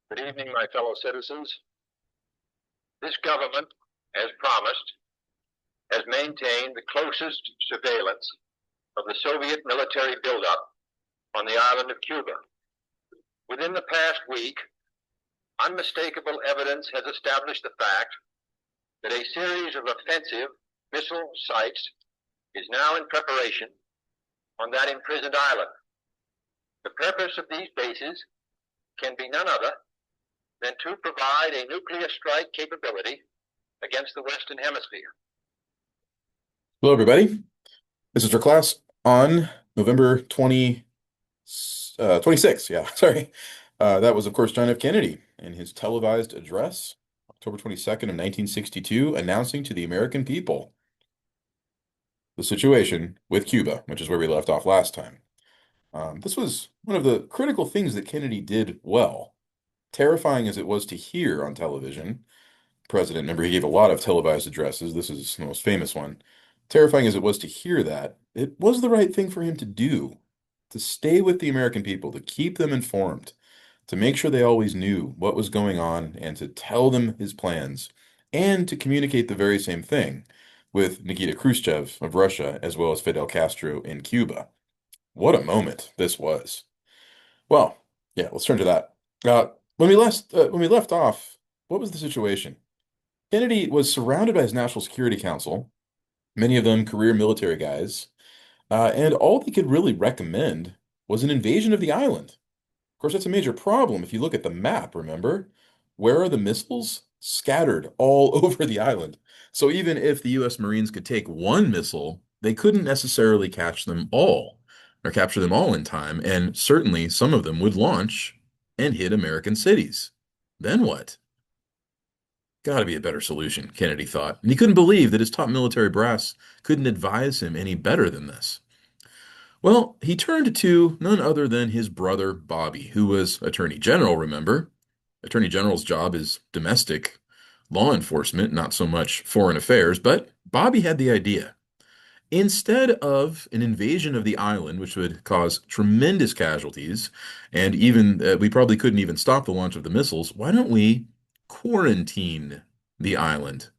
Good evening, my fellow citizens. This government, as promised, has maintained the closest surveillance of the Soviet military buildup on the island of Cuba. Within the past week, unmistakable evidence has established the fact that a series of offensive missile sites is now in preparation on that imprisoned island. The purpose of these bases can be none other than to provide a nuclear strike capability against the Western Hemisphere. Hello, everybody. This is our class on November 26th. Yeah, sorry. That was, of course, John F. Kennedy in his televised address, October 22nd of 1962, announcing to the American people the situation with Cuba, which is where we left off last time. This was one of the critical things that Kennedy did well. Terrifying as it was to hear on television, President, remember, he gave a lot of televised addresses. This is the most famous one. Terrifying as it was to hear that, it was the right thing for him to do, to stay with the American people, to keep them informed, to make sure they always knew what was going on, and to tell them his plans, and to communicate the very same thing with Nikita Khrushchev of Russia, as well as Fidel Castro in Cuba. What a moment this was. Well, yeah, let's turn to that. When we left off, what was the situation? Kennedy was surrounded by his National Security Council, many of them career military guys, and all they could really recommend was an invasion of the island. Of course, that's a major problem if you look at the map, remember? Where are the missiles? Scattered all over the island. So even if the U.S. Marines could take one missile, they couldn't necessarily catch them all or capture them all in time, and certainly some of them would launch and hit American cities. Then what? Got to be a better solution, Kennedy thought, and he couldn't believe that his top military brass couldn't advise him any better than this. Well, he turned to none other than his brother Bobby, who was Attorney General, remember? Attorney General's job is domestic law enforcement, not so much foreign affairs, but Bobby had the idea. Instead of an invasion of the island, which would cause tremendous casualties, and even we probably couldn't even stop the launch of the missiles, why don't we quarantine the island?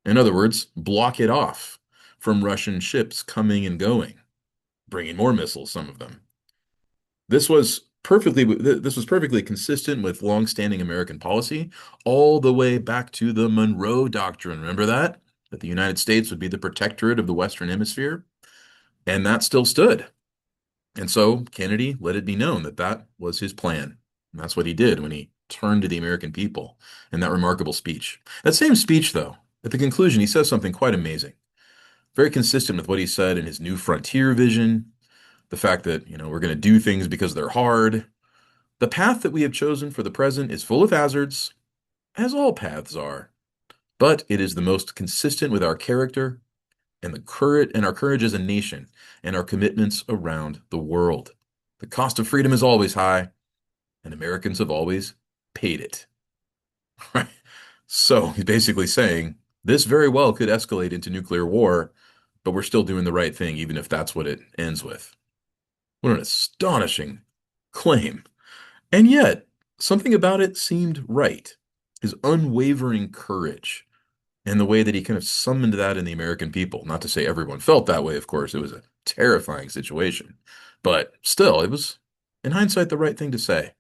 In other words, block it off from Russian ships coming and going, bringing more missiles, some of them. This was perfectly consistent with longstanding American policy, all the way back to the Monroe Doctrine. Remember that? That the United States would be the protectorate of the Western Hemisphere? And that still stood. And so Kennedy let it be known that that was his plan. And that's what he did when he turned to the American people in that remarkable speech. That same speech, though, at the conclusion, he says something quite amazing, very consistent with what he said in his New Frontier vision, the fact that, we're going to do things because they're hard. The path that we have chosen for the present is full of hazards, as all paths are, but it is the most consistent with our character and our courage as a nation and our commitments around the world. The cost of freedom is always high, and Americans have always paid it. Right? So he's basically saying this very well could escalate into nuclear war, but we're still doing the right thing, even if that's what it ends with. What an astonishing claim. And yet, something about it seemed right. His unwavering courage and the way that he kind of summoned that in the American people. Not to say everyone felt that way, of course. It was a terrifying situation. But still, it was, in hindsight, the right thing to say.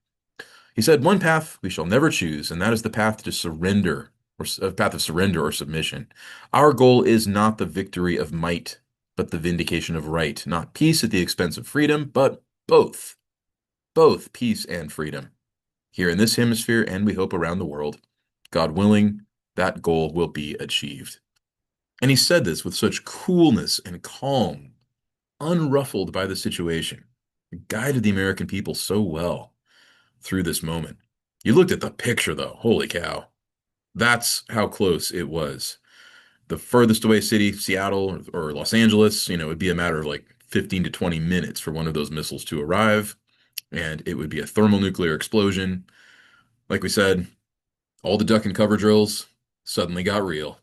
He said, "One path we shall never choose, and that is the path to surrender, or a path of surrender or submission. Our goal is not the victory of might, but the vindication of right. Not peace at the expense of freedom, but both peace and freedom. Here in this hemisphere, and we hope around the world, God willing, that goal will be achieved." And he said this with such coolness and calm, unruffled by the situation. It guided the American people so well through this moment. You looked at the picture, though. Holy cow. That's how close it was. The furthest away city, Seattle or Los Angeles, it'd be a matter of like 15 to 20 minutes for one of those missiles to arrive, and it would be a thermonuclear explosion. Like we said, all the duck and cover drills suddenly got real.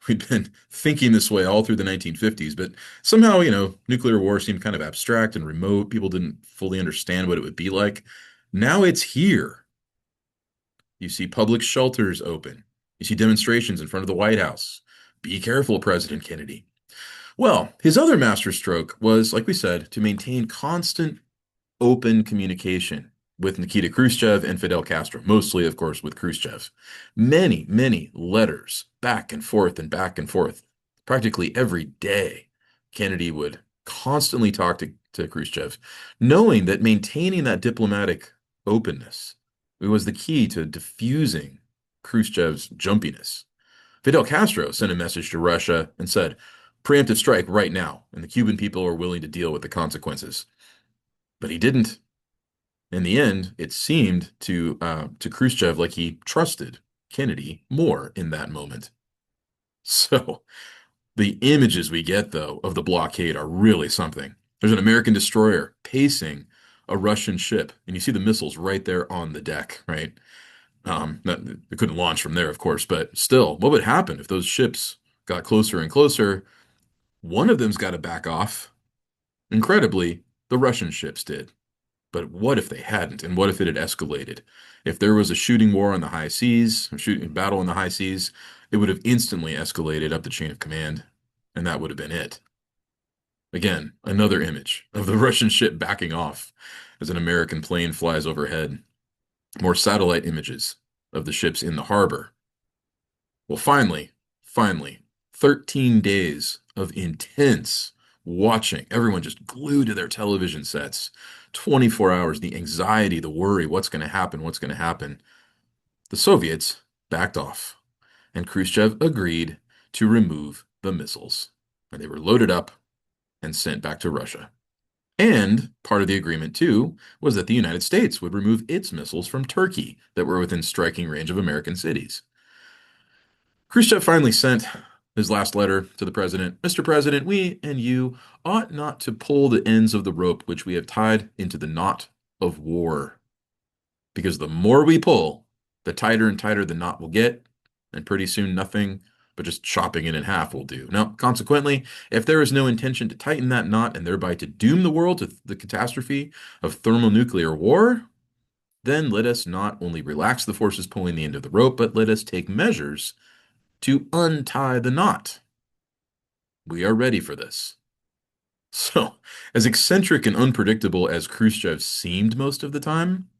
We'd been thinking this way all through the 1950s, but somehow, nuclear war seemed kind of abstract and remote. People didn't fully understand what it would be like. Now it's here. You see public shelters open. You see demonstrations in front of the White House. Be careful, President Kennedy. Well, his other masterstroke was, like we said, to maintain constant open communication with Nikita Khrushchev and Fidel Castro, mostly, of course, with Khrushchev. Many, many letters back and forth and back and forth. Practically every day, Kennedy would constantly talk to Khrushchev, knowing that maintaining that diplomatic openness was the key to diffusing Khrushchev's jumpiness. Fidel Castro sent a message to Russia and said, preemptive strike right now, and the Cuban people are willing to deal with the consequences. But he didn't. In the end, it seemed to Khrushchev like he trusted Kennedy more in that moment. So the images we get, though, of the blockade are really something. There's an American destroyer pacing a Russian ship, and you see the missiles right there on the deck, right? It couldn't launch from there, of course, but still, what would happen if those ships got closer and closer? One of them's got to back off. Incredibly, the Russian ships did. But what if they hadn't? And what if it had escalated? If there was a shooting war on the high seas, a shooting battle on the high seas, it would have instantly escalated up the chain of command, and that would have been it. Again, another image of the Russian ship backing off as an American plane flies overhead. More satellite images of the ships in the harbor. Well, finally, 13 days of intense watching, everyone just glued to their television sets, 24 hours, the anxiety, the worry, what's going to happen, what's going to happen. The Soviets backed off, and Khrushchev agreed to remove the missiles. And they were loaded up and sent back to Russia. And part of the agreement, too, was that the United States would remove its missiles from Turkey that were within striking range of American cities. Khrushchev finally sent his last letter to the president. Mr. President, we and you ought not to pull the ends of the rope which we have tied into the knot of war. Because the more we pull, the tighter and tighter the knot will get, and pretty soon nothing but just chopping it in half will do. Now, consequently, if there is no intention to tighten that knot and thereby to doom the world to the catastrophe of thermonuclear war, then let us not only relax the forces pulling the end of the rope, but let us take measures to untie the knot. We are ready for this. So, as eccentric and unpredictable as Khrushchev seemed most of the time,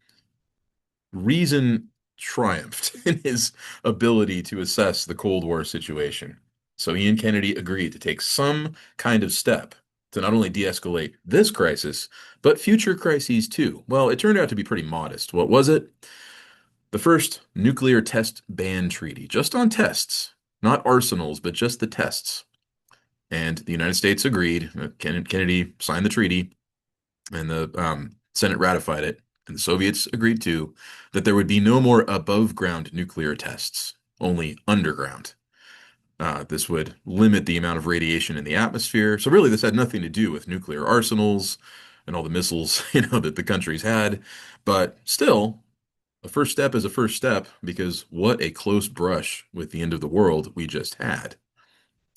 reason triumphed in his ability to assess the Cold War situation. So he and Kennedy agreed to take some kind of step to not only de-escalate this crisis, but future crises too. Well, it turned out to be pretty modest. What was it? The first nuclear test ban treaty, just on tests, not arsenals, but just the tests. And the United States agreed. Kennedy signed the treaty, and the Senate ratified it. And the Soviets agreed too that there would be no more above-ground nuclear tests, only underground. This would limit the amount of radiation in the atmosphere. So really, this had nothing to do with nuclear arsenals and all the missiles, that the countries had. But still, a first step is a first step, because what a close brush with the end of the world we just had.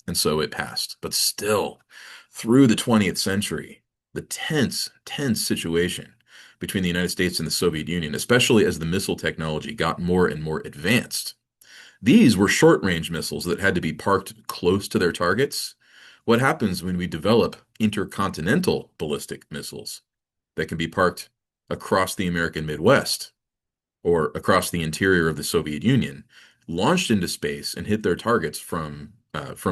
And so it passed. But still, through the 20th century, the tense situation between the United States and the Soviet Union, especially as the missile technology got more and more advanced. These were short-range missiles that had to be parked close to their targets. What happens when we develop intercontinental ballistic missiles that can be parked across the American Midwest or across the interior of the Soviet Union, launched into space and hit their targets from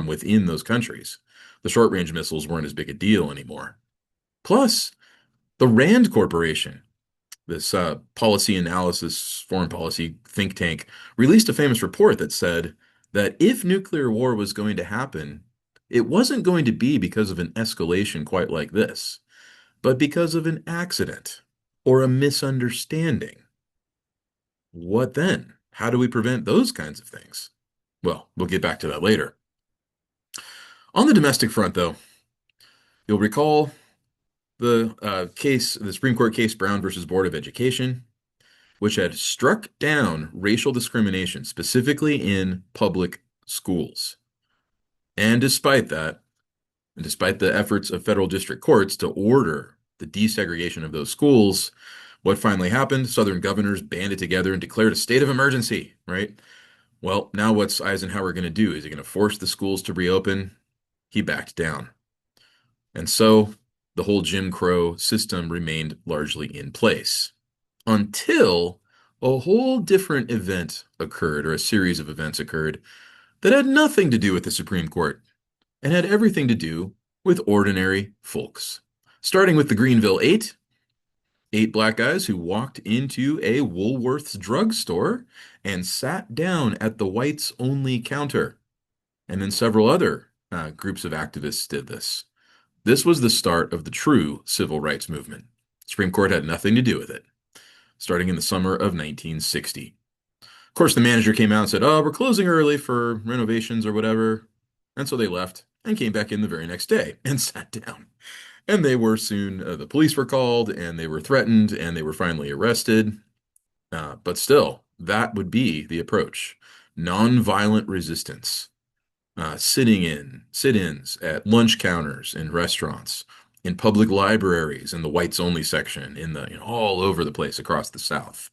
within those countries? The short-range missiles weren't as big a deal anymore. Plus, the RAND Corporation, this policy analysis, foreign policy think tank, released a famous report that said that if nuclear war was going to happen, it wasn't going to be because of an escalation quite like this, but because of an accident or a misunderstanding. What then? How do we prevent those kinds of things? Well, we'll get back to that later. On the domestic front, though, you'll recall the Supreme Court case Brown versus Board of Education, which had struck down racial discrimination, specifically in public schools. And despite that, and despite the efforts of federal district courts to order the desegregation of those schools, What finally happened? Southern governors banded together and declared a state of emergency, right? Well, now what's Eisenhower going to do? Is he going to force the schools to reopen? He backed down. And so the whole Jim Crow system remained largely in place until a whole different event occurred, or a series of events occurred, that had nothing to do with the Supreme Court and had everything to do with ordinary folks. Starting with the Greenville Eight, eight black guys who walked into a Woolworth's drugstore and sat down at the whites only counter. And then several other groups of activists did this. This was the start of the true civil rights movement. The Supreme Court had nothing to do with it, starting in the summer of 1960. Of course, the manager came out and said, "Oh, we're closing early for renovations or whatever." And so they left and came back in the very next day and sat down. And they were soon, the police were called and they were threatened and they were finally arrested. But still, that would be the approach. Nonviolent resistance. Sit-ins at lunch counters in restaurants, in public libraries, in the whites only section, all over the place across the South,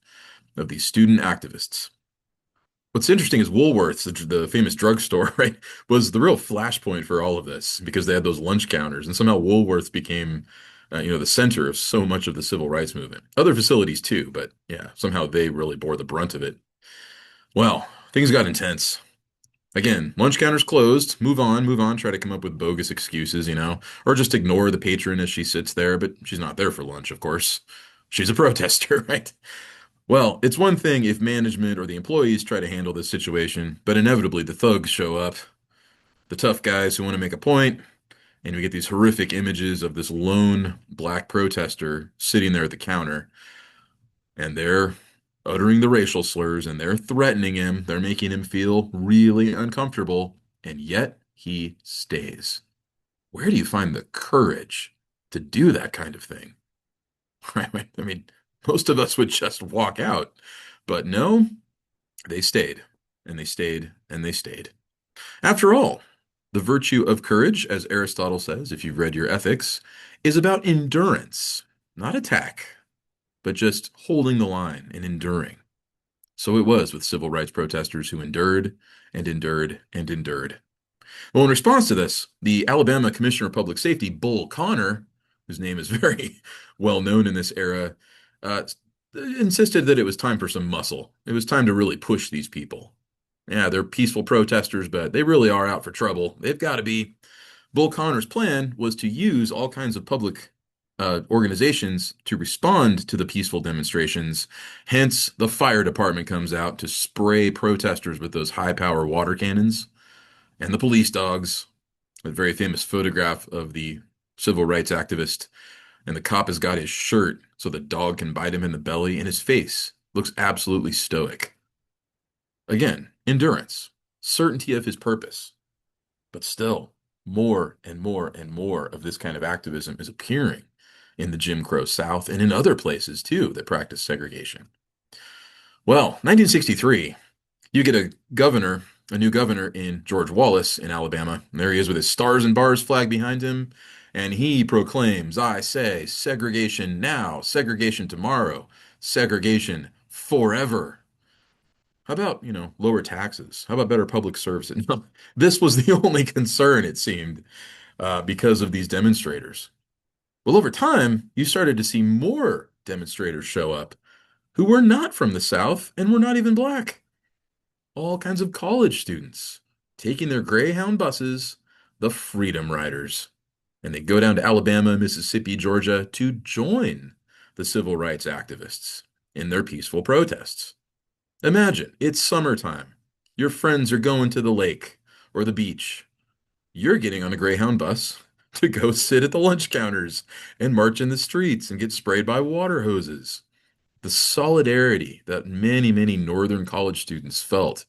of these student activists. What's interesting is Woolworth's, the famous drugstore, right, was the real flashpoint for all of this because they had those lunch counters, and somehow Woolworth's became, the center of so much of the civil rights movement. Other facilities too, but yeah, somehow they really bore the brunt of it. Well, things got intense. Again, lunch counters closed. Move on. Try to come up with bogus excuses, or just ignore the patron as she sits there, but she's not there for lunch, of course. She's a protester, right? Well, it's one thing if management or the employees try to handle this situation, but inevitably the thugs show up, the tough guys who want to make a point, and we get these horrific images of this lone black protester sitting there at the counter, and they're uttering the racial slurs and they're threatening him. They're making him feel really uncomfortable, and yet he stays. Where do you find the courage to do that kind of thing? Right? I mean, most of us would just walk out, but no, they stayed and they stayed and they stayed. After all, the virtue of courage, as Aristotle says, if you've read your ethics, is about endurance, not attack, but just holding the line and enduring. So it was with civil rights protesters who endured and endured and endured. Well, in response to this, the Alabama Commissioner of Public Safety, Bull Connor, whose name is very well known in this era, insisted that it was time for some muscle. It was time to really push these people. Yeah, they're peaceful protesters, but they really are out for trouble. They've got to be. Bull Connor's plan was to use all kinds of public organizations to respond to the peaceful demonstrations. Hence, the fire department comes out to spray protesters with those high-power water cannons, and the police dogs. A very famous photograph of the civil rights activist, and the cop has got his shirt so the dog can bite him in the belly, and his face looks absolutely stoic. Again, endurance, certainty of his purpose, but still, more and more and more of this kind of activism is appearing in the Jim Crow South and in other places too that practice segregation. Well, 1963, you get a new governor in George Wallace in Alabama. And there he is with his stars and bars flag behind him, and he proclaims, "I say, segregation now, segregation tomorrow, segregation forever." How about, lower taxes? How about better public services? No, this was the only concern, it seemed, because of these demonstrators. Well, over time, you started to see more demonstrators show up who were not from the South and were not even black. All kinds of college students taking their Greyhound buses, the Freedom Riders. And they go down to Alabama, Mississippi, Georgia to join the civil rights activists in their peaceful protests. Imagine, it's summertime. Your friends are going to the lake or the beach. You're getting on a Greyhound bus to go sit at the lunch counters and march in the streets and get sprayed by water hoses. The solidarity that many, many Northern college students felt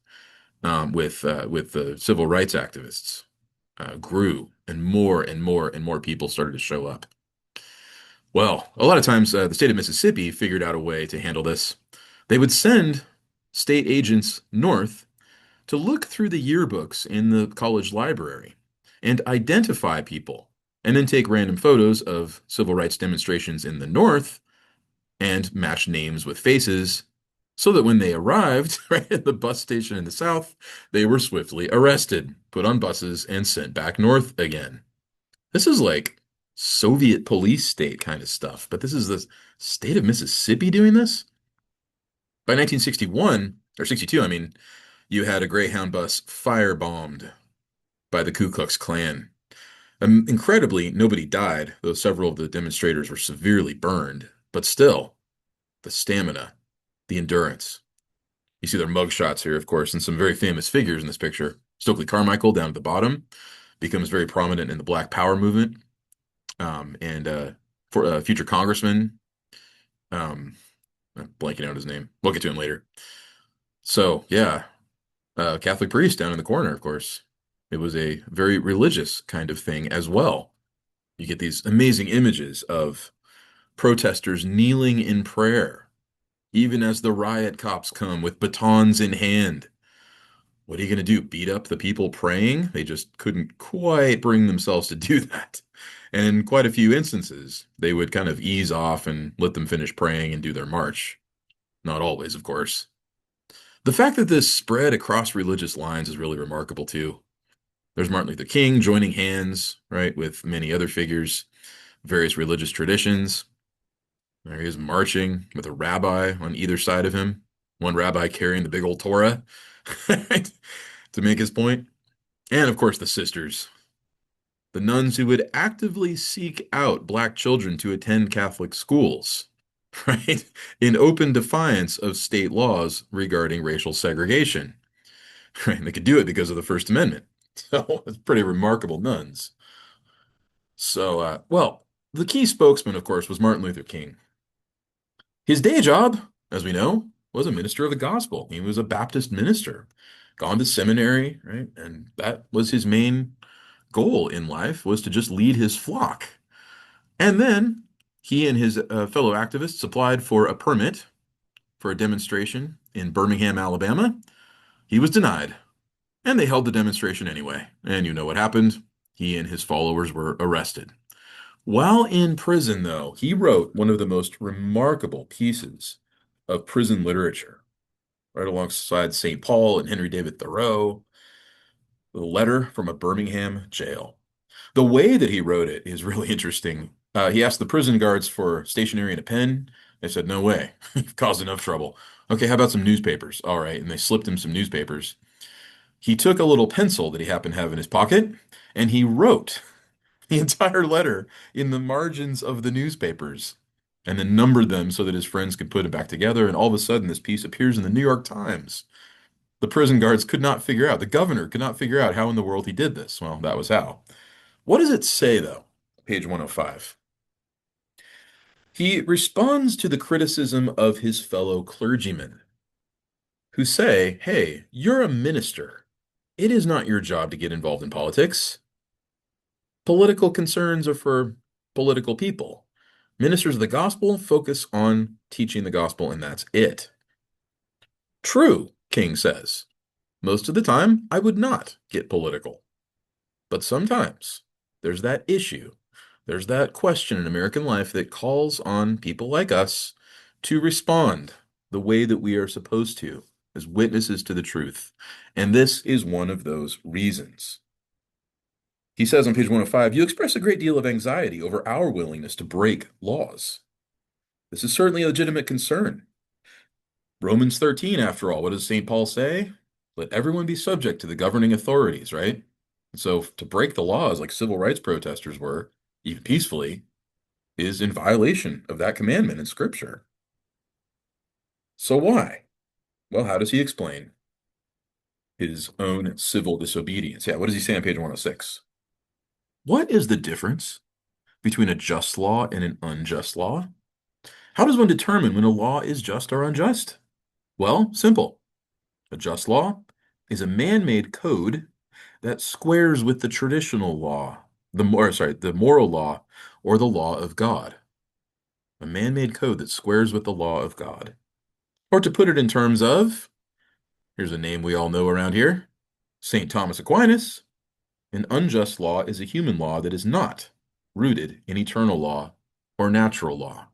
with the civil rights activists grew, and more and more and more people started to show up. Well, a lot of times the state of Mississippi figured out a way to handle this. They would send state agents north to look through the yearbooks in the college library and identify people, and then take random photos of civil rights demonstrations in the north and match names with faces so that when they arrived right at the bus station in the South, they were swiftly arrested, put on buses, and sent back north again. This is like Soviet police state kind of stuff, but this is the state of Mississippi doing this? By 1961, or 62, I mean, you had a Greyhound bus firebombed by the Ku Klux Klan. Incredibly, nobody died, though several of the demonstrators were severely burned. But still, the stamina, the endurance. You see their mugshots here, of course, and some very famous figures in this picture. Stokely Carmichael down at the bottom becomes very prominent in the Black Power movement, and for future congressman, um, I'm blanking out his name. We'll get to him later. So yeah, Catholic priest down in the corner, of course. It was a very religious kind of thing as well. You get these amazing images of protesters kneeling in prayer, even as the riot cops come with batons in hand. What are you going to do? Beat up the people praying? They just couldn't quite bring themselves to do that. And in quite a few instances, they would kind of ease off and let them finish praying and do their march. Not always, of course. The fact that this spread across religious lines is really remarkable, too. There's Martin Luther King joining hands, right, with many other figures, various religious traditions. There he is marching with a rabbi on either side of him, one rabbi carrying the big old Torah to make his point. And of course, the sisters, the nuns who would actively seek out black children to attend Catholic schools, right, in open defiance of state laws regarding racial segregation. Right? And they could do it because of the First Amendment. So it's pretty remarkable nuns. So, well, the key spokesman, of course, was Martin Luther King. His day job, as we know, was a minister of the gospel. He was a Baptist minister, gone to seminary, right? And that was his main goal in life, was to just lead his flock. And then he and his fellow activists applied for a permit for a demonstration in Birmingham, Alabama. He was denied, and they held the demonstration anyway. And you know what happened? He and his followers were arrested. While in prison, though, he wrote one of the most remarkable pieces of prison literature, right alongside St. Paul and Henry David Thoreau, The Letter from a Birmingham Jail. The way that he wrote it is really interesting. He asked the prison guards for stationery and a pen. They said, no way, you've caused enough trouble. Okay, how about some newspapers? All right, and they slipped him some newspapers. He took a little pencil that he happened to have in his pocket, and he wrote the entire letter in the margins of the newspapers and then numbered them so that his friends could put it back together. And all of a sudden, this piece appears in the New York Times. The prison guards could not figure out, the governor could not figure out how in the world he did this. Well, that was how. What does it say, though? Page 105. He responds to the criticism of his fellow clergymen who say, hey, you're a minister. It is not your job to get involved in politics. Political concerns are for political people. Ministers of the gospel focus on teaching the gospel, and that's it. True, King says. Most of the time, I would not get political. But sometimes there's that issue. There's that question in American life that calls on people like us to respond the way that we are supposed to as witnesses to the truth. And this is one of those reasons. He says on page 105, you express a great deal of anxiety over our willingness to break laws. This is certainly a legitimate concern. Romans 13, after all, what does St. Paul say? Let everyone be subject to the governing authorities, right? And so to break the laws like civil rights protesters were, even peacefully, is in violation of that commandment in Scripture. So why? Well, how does he explain his own civil disobedience? Yeah, what does he say on page 106? What is the difference between a just law and an unjust law? How does one determine when a law is just or unjust? Well, simple. A just law is a man-made code that squares with the traditional law, the moral law or the law of God. A man-made code that squares with the law of God. Or to put it in terms of, here's a name we all know around here, St. Thomas Aquinas. An unjust law is a human law that is not rooted in eternal law or natural law.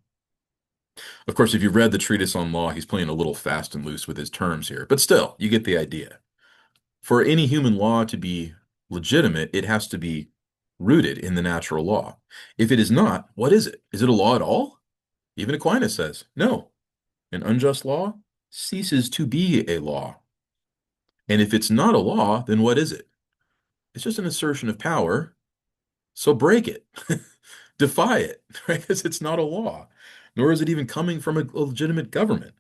Of course, if you've read the treatise on law, he's playing a little fast and loose with his terms here, but still, you get the idea. For any human law to be legitimate, it has to be rooted in the natural law. If it is not, what is it? Is it a law at all? Even Aquinas says, no, an unjust law ceases to be a law. And if it's not a law, then what is it? It's just an assertion of power, so break it. Defy it, right? Because it's not a law, nor is it even coming from a legitimate government.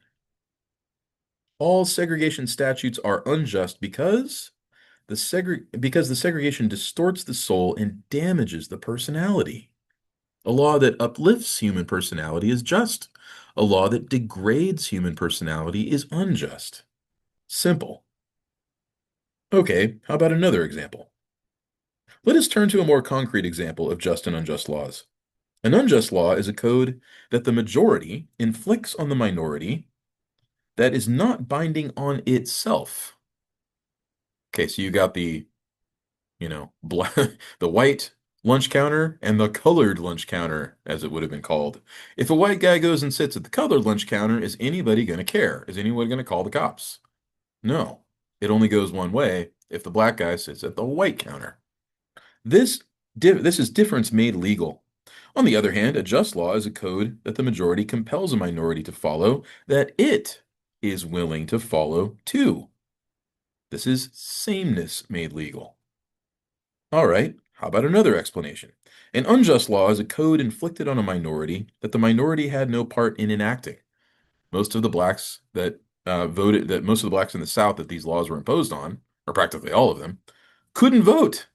All segregation statutes are unjust because because the segregation distorts the soul and damages the personality. A law that uplifts human personality is just. A law that degrades human personality is unjust. Simple. Okay, how about another example? Let us turn to a more concrete example of just and unjust laws. An unjust law is a code that the majority inflicts on the minority that is not binding on itself. Okay, so you got black, the white lunch counter and the colored lunch counter, as it would have been called. If a white guy goes and sits at the colored lunch counter, is anybody going to care? Is anyone going to call the cops? No. It only goes one way if the black guy sits at the white counter. This this is difference made legal. On the other hand, a just law is a code that the majority compels a minority to follow that it is willing to follow too. This is sameness made legal. All right, how about another explanation? An unjust law is a code inflicted on a minority that the minority had no part in enacting. Most of the blacks most of the blacks in the South that these laws were imposed on, or practically all of them, couldn't vote.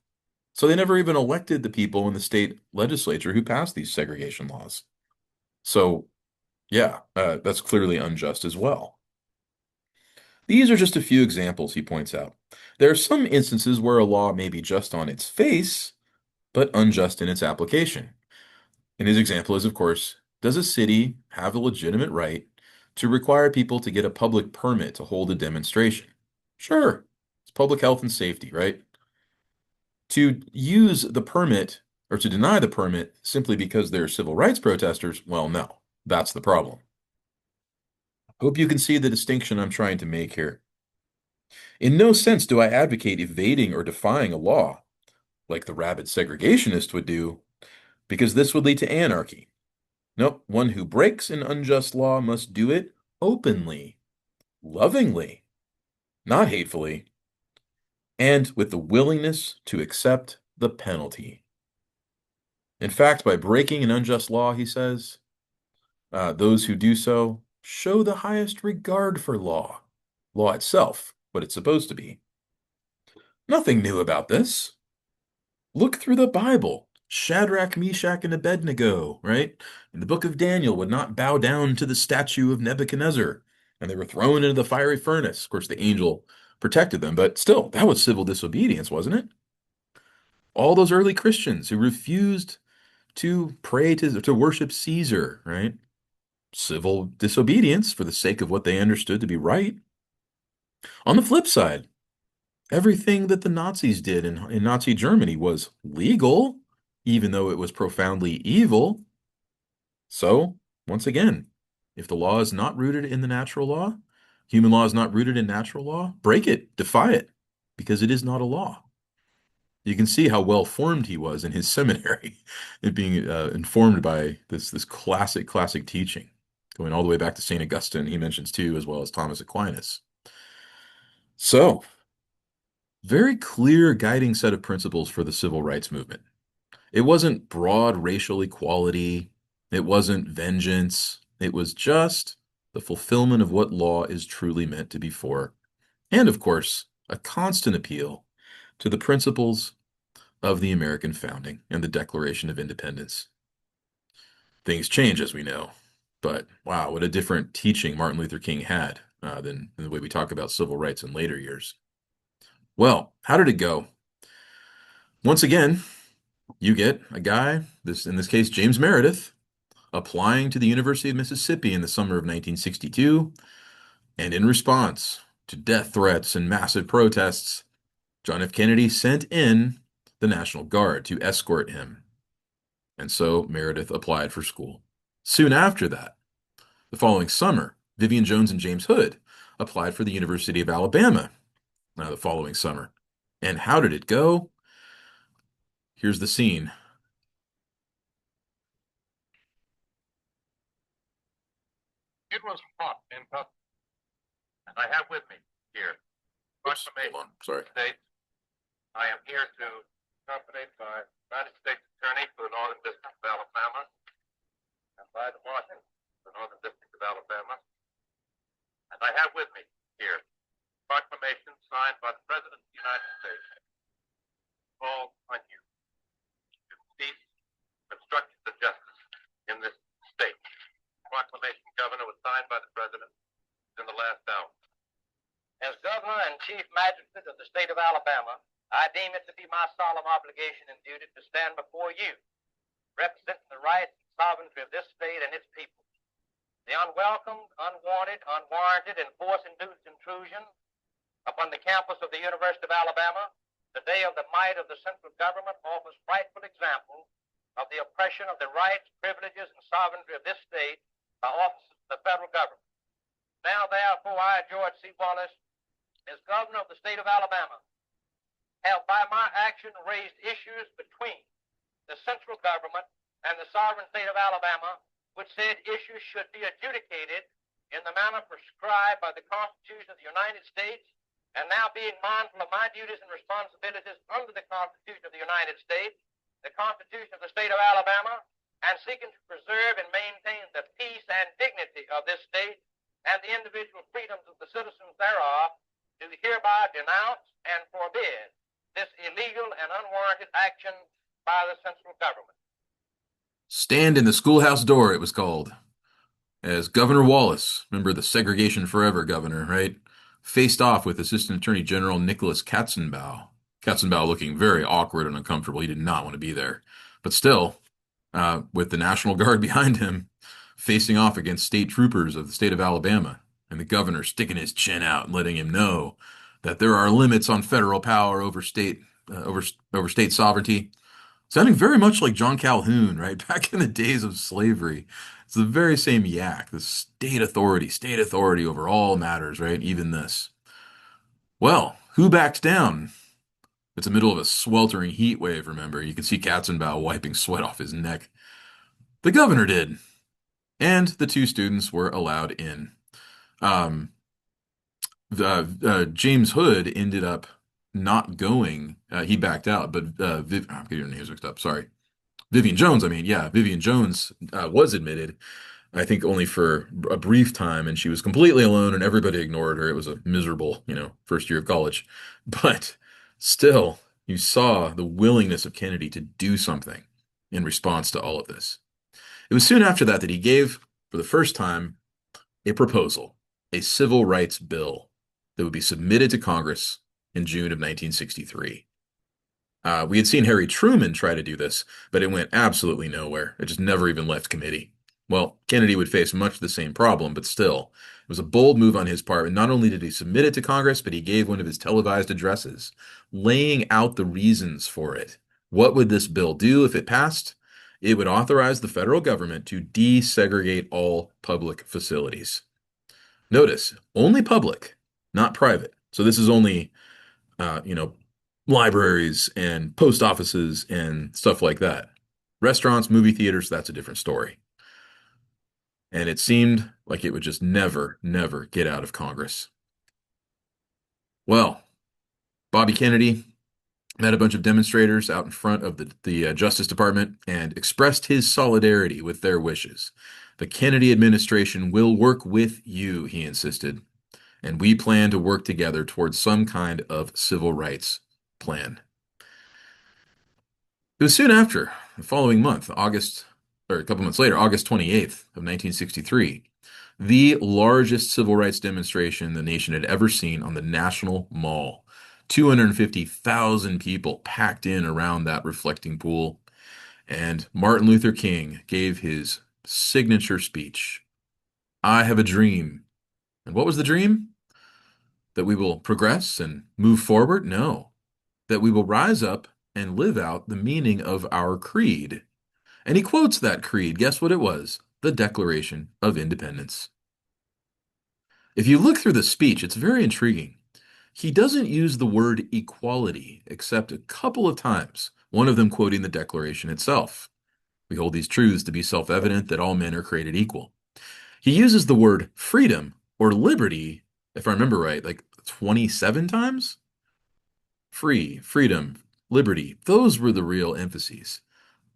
So they never even elected the people in the state legislature who passed these segregation laws. So, yeah, that's clearly unjust as well. These are just a few examples, he points out. There are some instances where a law may be just on its face, but unjust in its application. And his example is, of course, does a city have a legitimate right to require people to get a public permit to hold a demonstration? Sure, it's public health and safety, right? To use the permit or to deny the permit simply because they're civil rights protesters, well, no, that's the problem. Hope you can see the distinction I'm trying to make here. In no sense do I advocate evading or defying a law, like the rabid segregationist would do, because this would lead to anarchy. Nope, one who breaks an unjust law must do it openly, lovingly, not hatefully, and with the willingness to accept the penalty. In fact, by breaking an unjust law, he says, those who do so show the highest regard for law itself, what it's supposed to be. Nothing new about this. Look through the Bible. Shadrach, Meshach, and Abednego, right? In the book of Daniel would not bow down to the statue of Nebuchadnezzar, and they were thrown into the fiery furnace. Of course, the angel protected them, but still, that was civil disobedience, wasn't it? All those early Christians who refused to pray to worship Caesar, right? Civil disobedience for the sake of what they understood to be right. On the flip side, everything that the Nazis did in Nazi Germany was legal, even though it was profoundly evil. So, once again, if the law is not rooted in the natural law, human law is not rooted in natural law, break it, defy it, because it is not a law. You can see how well formed he was in his seminary, and being informed by this classic teaching, going all the way back to St. Augustine, he mentions too, as well as Thomas Aquinas. So, very clear guiding set of principles for the civil rights movement. It wasn't broad racial equality. It wasn't vengeance. It was just the fulfillment of what law is truly meant to be for. And of course, a constant appeal to the principles of the American founding and the Declaration of Independence. Things change, as we know, but wow, what a different teaching Martin Luther King had than the way we talk about civil rights in later years. Well, how did it go? Once again, you get a guy, in this case, James Meredith, applying to the University of Mississippi in the summer of 1962, and in response to death threats and massive protests, John F. Kennedy sent in the National Guard to escort him. And so Meredith applied for school. Soon after that, The following summer, Vivian Jones and James Hood applied for the University of Alabama the following summer. And how did it go? Here's the scene. It was hot in Kentucky, and I have with me here proclamation Hold on, sorry. States. I am here to accompanied by United States Attorney for the Northern District of Alabama and by the Marshal for the Northern District of Alabama. And I have with me here proclamation signed by the President of the United States. Call on you to cease obstruction to justice in this state. Proclamation, Governor, was signed by the President in the last hour. As Governor and Chief Magistrate of the state of Alabama, I deem it to be my solemn obligation and duty to stand before you, representing the rights and sovereignty of this state and its people. The unwelcomed, unwanted, unwarranted, and force-induced intrusion upon the campus of the University of Alabama, the day of the might of the central government, offers frightful example of the oppression of the rights, privileges, and sovereignty of this state by officers of the federal government. Now, therefore, I, George C. Wallace, as governor of the state of Alabama, have by my action raised issues between the central government and the sovereign state of Alabama, which said issues should be adjudicated in the manner prescribed by the Constitution of the United States, and now being mindful of my duties and responsibilities under the Constitution of the United States, the Constitution of the state of Alabama, and seeking to preserve and maintain the peace and dignity of this state and the individual freedoms of the citizens thereof, do hereby denounce and forbid this illegal and unwarranted action by the central government. Stand in the schoolhouse door, it was called. As Governor Wallace, remember the segregation forever governor, right? Faced off with Assistant Attorney General Nicholas Katzenbach. Katzenbach looking very awkward and uncomfortable. He did not want to be there. But still, with the National Guard behind him, facing off against state troopers of the state of Alabama, and the governor sticking his chin out and letting him know that there are limits on federal power over state sovereignty. Sounding very much like John Calhoun, right? Back in the days of slavery. It's the very same yak, the state authority over all matters, right? Even this. Well, who backed down? It's the middle of a sweltering heat wave, remember? You can see Katzenbach wiping sweat off his neck. The governor did. And the two students were allowed in. James Hood ended up not going. He backed out, but I'm getting your names mixed up. Sorry. Vivian Jones, Vivian Jones was admitted, I think only for a brief time, and she was completely alone and everybody ignored her. It was a miserable, first year of college. But still, you saw the willingness of Kennedy to do something in response to all of this. It was soon after that he gave, for the first time, a proposal, a civil rights bill that would be submitted to Congress in June of 1963. We had seen Harry Truman try to do this, but it went absolutely nowhere. It just never even left committee. Well, Kennedy would face much the same problem, but still, it was a bold move on his part. And not only did he submit it to Congress, but he gave one of his televised addresses, laying out the reasons for it. What would this bill do if it passed? It would authorize the federal government to desegregate all public facilities. Notice, only public, not private. So this is only, libraries and post offices and stuff like that. Restaurants, movie theaters, that's a different story. And it seemed like it would just never, never get out of Congress. Well, Bobby Kennedy met a bunch of demonstrators out in front of the Justice Department and expressed his solidarity with their wishes. The Kennedy administration will work with you, he insisted, and we plan to work together towards some kind of civil rights plan. It was soon after, the following month, a couple months later, August 28th of 1963, the largest civil rights demonstration the nation had ever seen on the National Mall. 250,000 people packed in around that reflecting pool, and Martin Luther King gave his signature speech. I have a dream. And what was the dream? That we will progress and move forward? No. That we will rise up and live out the meaning of our creed. And he quotes that creed. Guess what it was? the Declaration of Independence. If you look through the speech, it's very intriguing. He doesn't use the word equality except a couple of times, one of them quoting the Declaration itself. We hold these truths to be self-evident that all men are created equal. He uses the word freedom or liberty, if I remember right, like 27 times. Free, freedom, liberty. Those were the real emphases.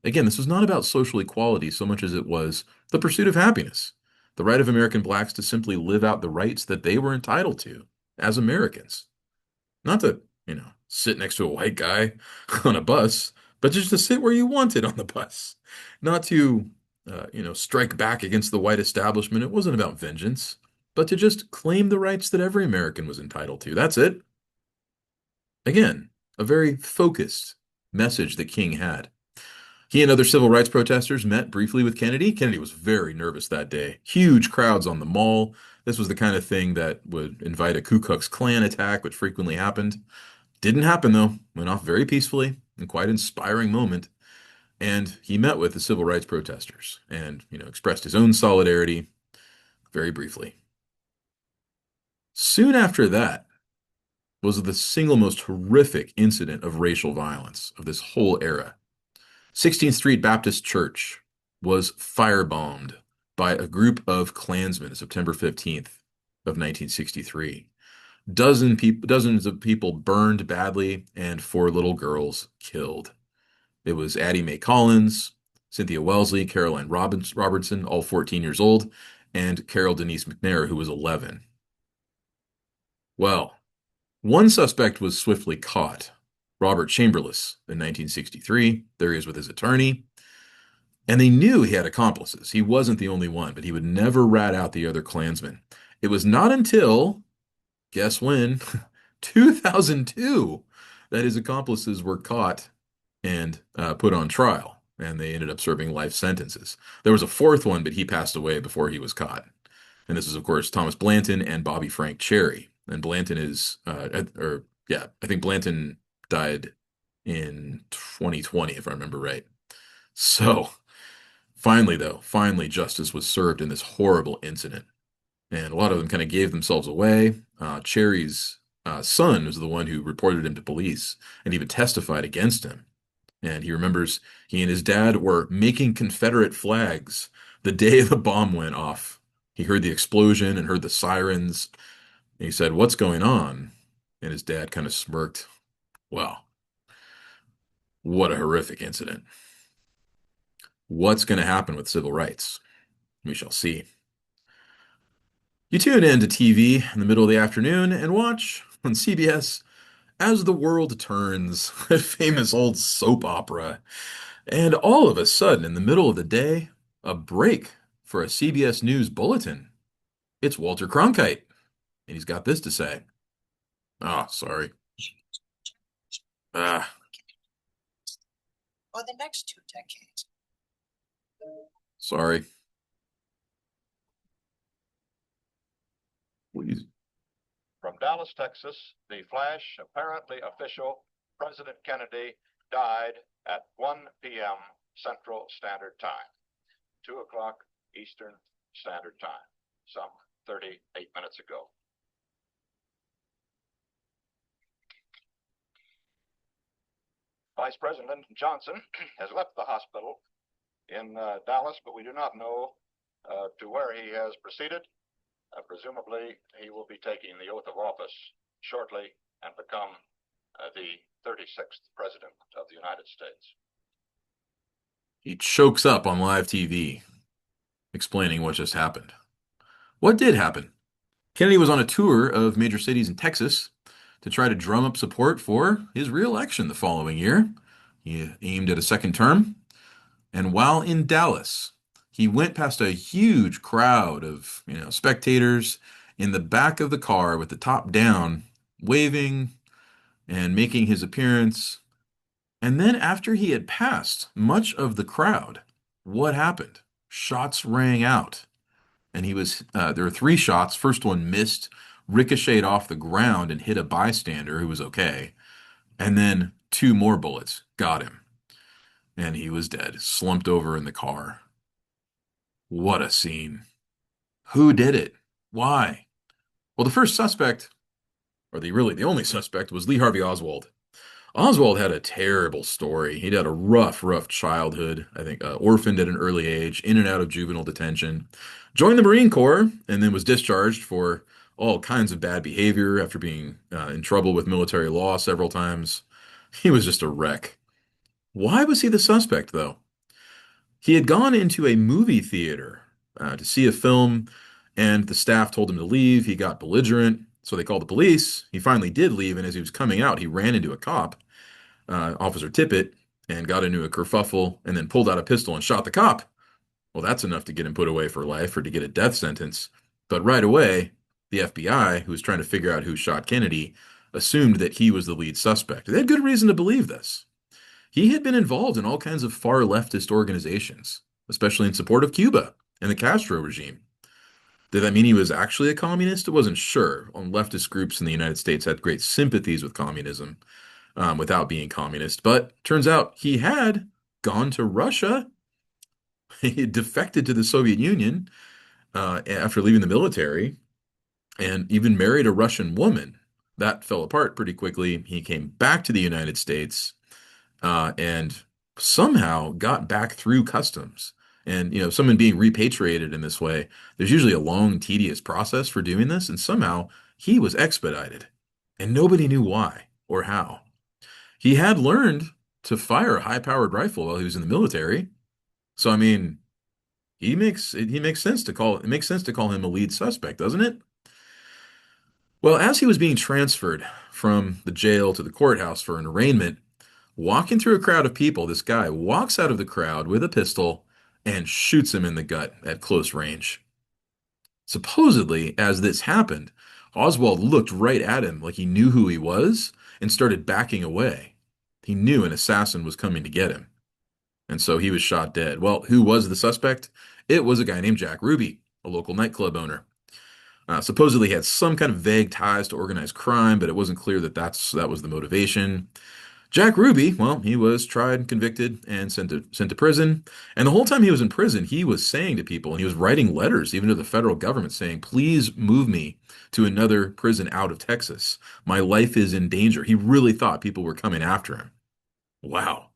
Again, this was not about social equality so much as it was the pursuit of happiness, the right of American blacks to simply live out the rights that they were entitled to as Americans. Not to, sit next to a white guy on a bus, but just to sit where you wanted on the bus. Not to, strike back against the white establishment. It wasn't about vengeance, but to just claim the rights that every American was entitled to. That's it. Again, a very focused message that King had. He and other civil rights protesters met briefly with Kennedy. Kennedy was very nervous that day. Huge crowds on the mall. This was the kind of thing that would invite a Ku Klux Klan attack, which frequently happened. Didn't happen, though. Went off very peacefully and quite inspiring moment. And he met with the civil rights protesters and, expressed his own solidarity very briefly. Soon after that was the single most horrific incident of racial violence of this whole era. 16th Street Baptist Church was firebombed by a group of Klansmen September 15th of 1963. Dozens of people burned badly and 4 little girls killed. It was Addie Mae Collins, Cynthia Wellesley, Caroline Robertson, all 14 years old, and Carol Denise McNair, who was 11. Well, one suspect was swiftly caught, Robert Chamberlain, in 1963. There he is with his attorney. And they knew he had accomplices. He wasn't the only one, but he would never rat out the other Klansmen. It was not until, guess when, 2002, that his accomplices were caught and put on trial, and they ended up serving life sentences. There was a fourth one, but he passed away before he was caught. And this is, of course, Thomas Blanton and Bobby Frank Cherry. And Blanton is, I think Blanton died in 2020, if I remember right. So finally, justice was served in this horrible incident. And a lot of them kind of gave themselves away. Cherry's son was the one who reported him to police and even testified against him. And he remembers he and his dad were making Confederate flags the day the bomb went off. He heard the explosion and heard the sirens. And he said, "What's going on?" And his dad kind of smirked. Well, what a horrific incident. What's going to happen with civil rights? We shall see. You tune in to TV in the middle of the afternoon and watch on CBS As the World Turns, a famous old soap opera. And all of a sudden, in the middle of the day, a break for a CBS News bulletin. It's Walter Cronkite, and he's got this to say. Oh, sorry. Ah. For the next 2 decades. Sorry. Please. From Dallas, Texas, the flash, apparently official, President Kennedy died at 1 p.m. Central Standard Time, 2 o'clock Eastern Standard Time, some 38 minutes ago. Vice President Johnson has left the hospital in Dallas, but we do not know to where he has proceeded. Presumably, he will be taking the oath of office shortly and become the 36th President of the United States. He chokes up on live TV, explaining what just happened. What did happen? Kennedy was on a tour of major cities in Texas to try to drum up support for his reelection the following year. He aimed at a second term. And while in Dallas, he went past a huge crowd of, spectators in the back of the car with the top down, waving and making his appearance. And then after he had passed much of the crowd, what happened? Shots rang out. And there were 3 shots. First one missed, ricocheted off the ground and hit a bystander who was okay. And then 2 more bullets got him. And he was dead, slumped over in the car. What a scene. Who did it? Why? Well, the first suspect, or the only suspect, was Lee Harvey Oswald. Oswald had a terrible story. He'd had a rough childhood. I think orphaned at an early age, in and out of juvenile detention. Joined the Marine Corps, and then was discharged for all kinds of bad behavior after being in trouble with military law several times. He was just a wreck. Why was he the suspect, though? He had gone into a movie theater to see a film, and the staff told him to leave. He got belligerent, so they called the police. He finally did leave, and as he was coming out, he ran into a cop, Officer Tippett, and got into a kerfuffle, and then pulled out a pistol and shot the cop. Well, that's enough to get him put away for life or to get a death sentence. But right away, the FBI, who was trying to figure out who shot Kennedy, assumed that he was the lead suspect. They had good reason to believe this. He had been involved in all kinds of far leftist organizations, especially in support of Cuba and the Castro regime. Did that mean he was actually a communist? It wasn't sure. Leftist groups in the United States had great sympathies with communism without being communist, but turns out he had gone to Russia. He had defected to the Soviet Union after leaving the military and even married a Russian woman. That fell apart pretty quickly. He came back to the United States and somehow got back through customs. And, someone being repatriated in this way, there's usually a long, tedious process for doing this. And somehow he was expedited, and nobody knew why or how. He had learned to fire a high-powered rifle while he was in the military. So, I mean, he makes sense to call it makes sense to call him a lead suspect, doesn't it? Well, as he was being transferred from the jail to the courthouse for an arraignment, walking through a crowd of people, this guy walks out of the crowd with a pistol and shoots him in the gut at close range. Supposedly, as this happened, Oswald looked right at him like he knew who he was and started backing away. He knew an assassin was coming to get him, and so he was shot dead. Well, who was the suspect? It was a guy named Jack Ruby, a local nightclub owner. Supposedly, he had some kind of vague ties to organized crime, but it wasn't clear that that was the motivation. Jack Ruby, well, he was tried, convicted, and sent to prison. And the whole time he was in prison, he was saying to people, and he was writing letters even to the federal government saying, please move me to another prison out of Texas. My life is in danger. He really thought people were coming after him. Wow.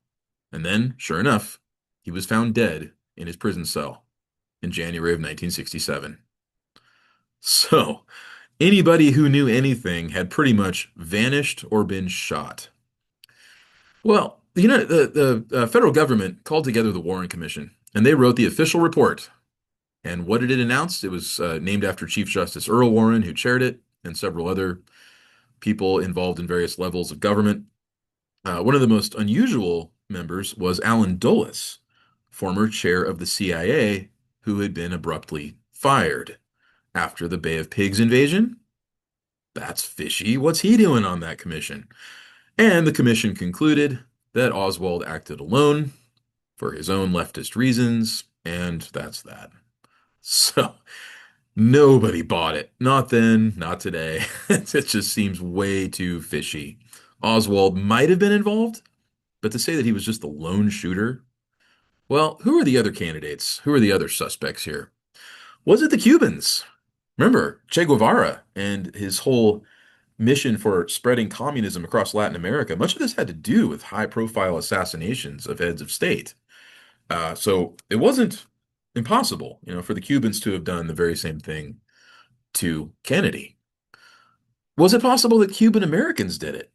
And then, sure enough, he was found dead in his prison cell in January of 1967. So, anybody who knew anything had pretty much vanished or been shot. Well, the federal government called together the Warren Commission, and they wrote the official report. And what did it announce? It was named after Chief Justice Earl Warren, who chaired it, and several other people involved in various levels of government. One of the most unusual members was Allen Dulles, former chair of the CIA, who had been abruptly fired after the Bay of Pigs invasion. That's fishy. What's he doing on that commission? And the commission concluded that Oswald acted alone for his own leftist reasons, and that's that. So nobody bought it. Not then, not today. It just seems way too fishy. Oswald might have been involved, but to say that he was just the lone shooter, well, who are the other candidates? Who are the other suspects here? Was it the Cubans? Remember, Che Guevara and his whole mission for spreading communism across Latin America, much of this had to do with high-profile assassinations of heads of state. So it wasn't impossible, for the Cubans to have done the very same thing to Kennedy. Was it possible that Cuban Americans did it?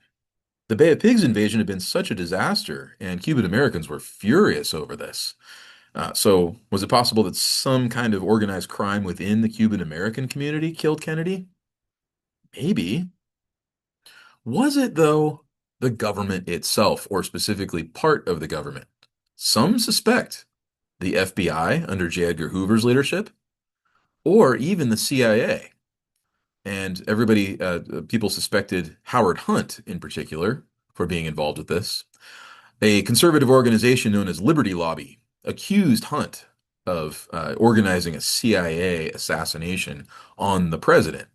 The Bay of Pigs invasion had been such a disaster, and Cuban Americans were furious over this. So was it possible that some kind of organized crime within the Cuban American community killed Kennedy? Maybe. Was it, though, the government itself, or specifically part of the government? Some suspect the FBI under J. Edgar Hoover's leadership, or even the CIA. And people suspected Howard Hunt in particular for being involved with this. A conservative organization known as Liberty Lobby accused Hunt of organizing a CIA assassination on the president.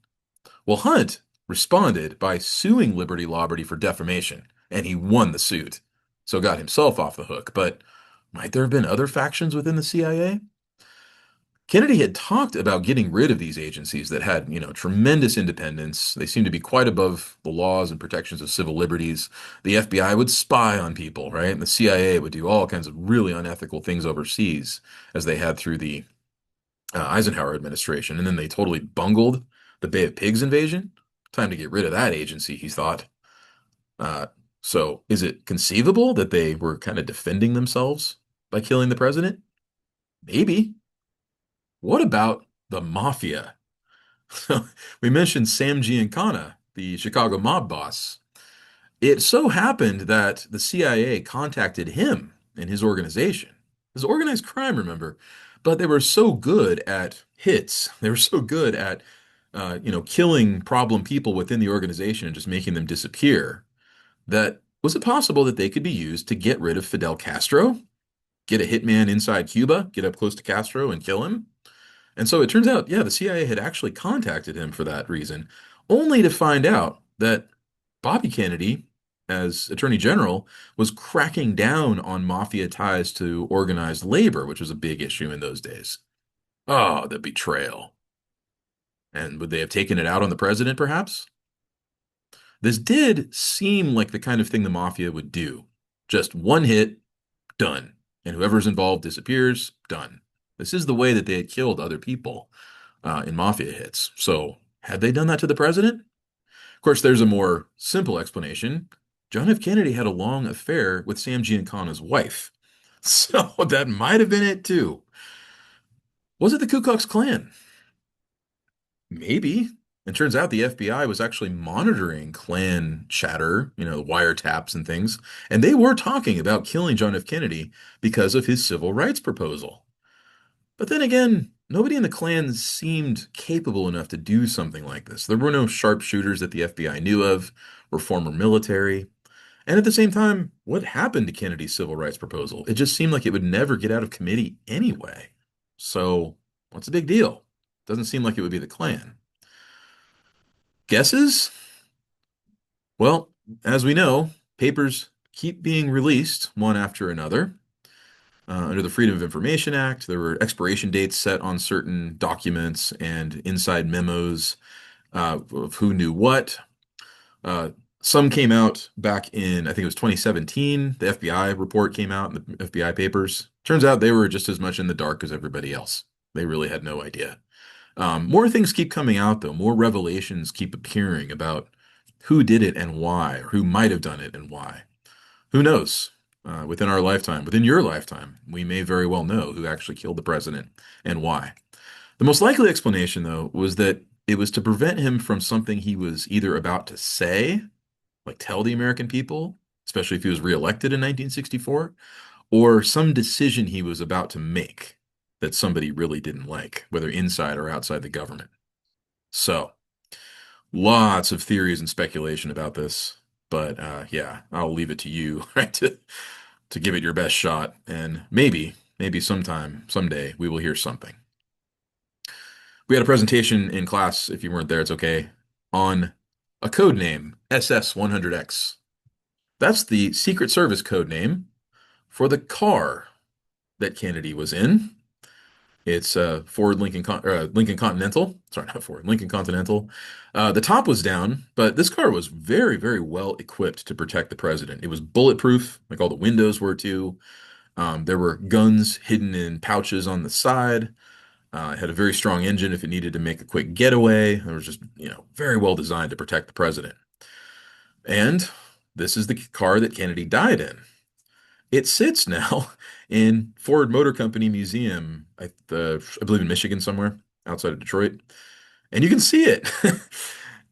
Well, Hunt responded by suing Liberty Lobby for defamation, and he won the suit, so got himself off the hook. But might there have been other factions within the CIA? Kennedy had talked about getting rid of these agencies that had, tremendous independence. They seemed to be quite above the laws and protections of civil liberties. The FBI would spy on people, right? And the CIA would do all kinds of really unethical things overseas, as they had through the Eisenhower administration. And then they totally bungled the Bay of Pigs invasion. Time to get rid of that agency, he thought. Uh, so is it conceivable that they were kind of defending themselves by killing the president? Maybe. What about the mafia? We mentioned Sam Giancana, the Chicago mob boss. It so happened that the CIA contacted him and his organization. It was organized crime, remember? But they were so good at hits. They were so good at, killing problem people within the organization and just making them disappear. That was it possible that they could be used to get rid of Fidel Castro, get a hitman inside Cuba, get up close to Castro and kill him? And so it turns out, yeah, the CIA had actually contacted him for that reason, only to find out that Bobby Kennedy, as Attorney General, was cracking down on mafia ties to organized labor, which was a big issue in those days. Oh, the betrayal. And would they have taken it out on the president, perhaps? This did seem like the kind of thing the mafia would do. Just one hit, done. And whoever's involved disappears, done. This is the way that they had killed other people in mafia hits. So, had they done that to the president? Of course, there's a more simple explanation. John F. Kennedy had a long affair with Sam Giancana's wife. So, that might have been it too. Was it the Ku Klux Klan? Maybe. It turns out the FBI was actually monitoring Klan chatter, wiretaps and things, and they were talking about killing John F. Kennedy because of his civil rights proposal. But then again, nobody in the Klan seemed capable enough to do something like this. There were no sharpshooters that the FBI knew of or former military. And at the same time, what happened to Kennedy's civil rights proposal? It just seemed like it would never get out of committee anyway. So, what's the big deal? Doesn't seem like it would be the Klan. Guesses? Well, as we know, papers keep being released one after another. Under the Freedom of Information Act, there were expiration dates set on certain documents and inside memos of who knew what. Uh, some came out back in, I think it was 2017. The FBI report came out in the FBI papers. Turns out they were just as much in the dark as everybody else. They really had no idea. More things keep coming out, though. More revelations keep appearing about who did it and why, or who might have done it and why. Who knows? Within our lifetime, within your lifetime, we may very well know who actually killed the president and why. The most likely explanation, though, was that it was to prevent him from something he was either about to say, like tell the American people, especially if he was reelected in 1964, or some decision he was about to make that somebody really didn't like, whether inside or outside the government. So, lots of theories and speculation about this. But yeah, I'll leave it to you, right, to give it your best shot. And maybe sometime, someday, we will hear something. We had a presentation in class, if you weren't there, it's okay, on a code name, SS100X. That's the Secret Service code name for the car that Kennedy was in. It's Ford Lincoln Continental. Sorry, not Ford, Lincoln Continental. The top was down, but this car was very, very well equipped to protect the president. It was bulletproof, like all the windows were too. There were guns hidden in pouches on the side. It had a very strong engine if it needed to make a quick getaway. It was just, very well designed to protect the president. And this is the car that Kennedy died in. It sits now in Ford Motor Company Museum, I believe in Michigan somewhere outside of Detroit. And you can see it.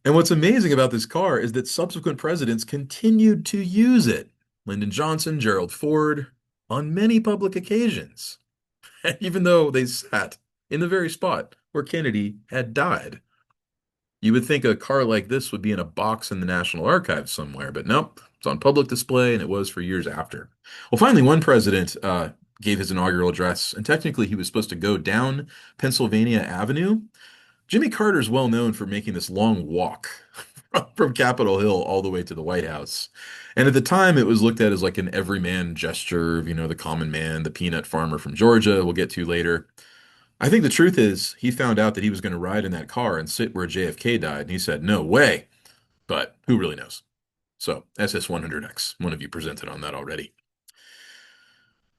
And what's amazing about this car is that subsequent presidents continued to use it. Lyndon Johnson, Gerald Ford, on many public occasions, even though they sat in the very spot where Kennedy had died. You would think a car like this would be in a box in the National Archives somewhere, but nope, it's on public display, and it was for years after. Well, finally, one president gave his inaugural address, and technically he was supposed to go down Pennsylvania Avenue. Jimmy Carter's well known for making this long walk from Capitol Hill all the way to the White House. And at the time, it was looked at as like an everyman gesture of, the common man, the peanut farmer from Georgia, we'll get to later. I think the truth is he found out that he was going to ride in that car and sit where JFK died, and he said, "No way." But who really knows? So, SS-100X, one of you presented on that already.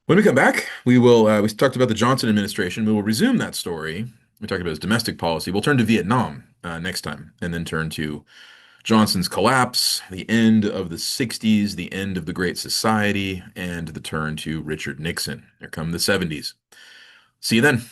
When we come back, we talked about the Johnson administration. We will resume that story. We talked about his domestic policy. We'll turn to Vietnam next time, and then turn to Johnson's collapse, the end of the 60s, the end of the Great Society, and the turn to Richard Nixon. Here come the 70s. See you then.